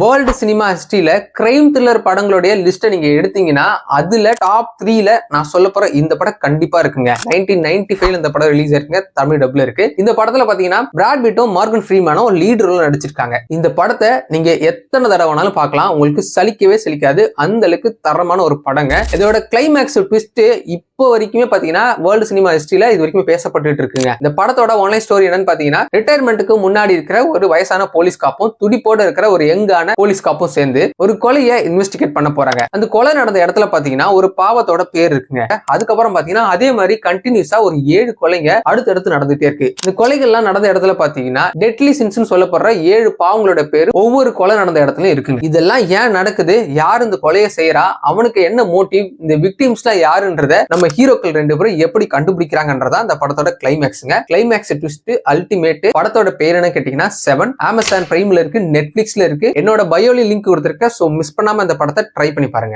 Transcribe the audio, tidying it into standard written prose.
World cinema ஹிஸ்டரியில crime thriller படங்களுடைய லிஸ்ட்டை நீங்க எடுத்தீங்கன்னா அதுல டாப் 3ல நான் சொல்ல போற இந்த படம் கண்டிப்பா இருக்குங்க. 1995 இந்த படம் ரிலீஸ் ஆயிருக்குங்க. தமிழ் டப்ல இருக்கு. இந்த படத்துல பாத்தீங்கன்னா பிராட் பிட்டும் மார்கன் ஃப்ரீமேனும் லீட் ரோல் நடிச்சிருக்காங்க. இந்த படத்தை நீங்க எத்தனை தடவை வேணாலும் பார்க்கலாம், உங்களுக்கு சலிக்கவே சலிக்காது. அந்த அளவுக்கு தரமான ஒரு படங்க. இதோட கிளைமேக்ஸ் ட்விஸ்ட் இப்போ வரைக்குமே பாத்தீங்கன்னா வேர்ல்டு சினிமா ஹிஸ்டரியில இது வரைக்கும் பேசப்பட்டு இருக்குங்க. இந்த படத்தோட ஒன்லைன் ஸ்டோரி என்னன்னு பாத்தீங்கன்னா, ரிட்டையர்மெண்ட்டுக்கு முன்னாடி இருக்கிற ஒரு வயசான போலீஸ் காப்பும் துடிப்போட இருக்கிற ஒரு யங்கான போலீஸ் காப்பும் சேர்ந்து ஒரு கொலையை இன்வெஸ்டிகேட் பண்ண போறாங்க. அந்த கொலை நடந்த இடத்துல பாத்தீங்கன்னா ஒரு பாவத்தோட பேர் இருக்குங்க. அதுக்கப்புறம் பாத்தீங்கன்னா அதே மாதிரி கண்டினியூஸா ஒரு 7 கொலைங்க அடுத்தடுத்து நடந்துட்டே இருக்கு. இந்த கொலைகள்லாம் நடந்த இடத்துல பாத்தீங்கன்னா டெட்லி சின்ஸ்னு சொல்லப்படுற 7 பாவங்களோட பேர் ஒவ்வொரு கொலை நடந்த இடத்துலயும் இருக்குங்க. இதெல்லாம் ஏன் நடக்குது, யார் இந்த கொலையை செய்யறா, அவனுக்கு என்ன மோட்டிவ், இந்த விக்டிம்ஸ்லாம் யாருன்றத நம்ம ஹீரோக்கள் 2 பேரும் எப்படி கண்டுபிடிக்கிறாங்கன்றதா இந்த படத்தோட கிளைமேக்ஸ்ங்க. Climax twist ultimate. படத்தோட பேர் என்ன கேட்டீங்கன்னா 7. அமேசான் பிரைம்ல இருக்கு, நெட்ஃபிளிக்ஸ்ல இருக்கு. என்னோட பயோலி லிங்க் கொடுத்திருக்கேன். சோ மிஸ் பண்ணாம இந்த படத்தை ட்ரை பண்ணி பாருங்க.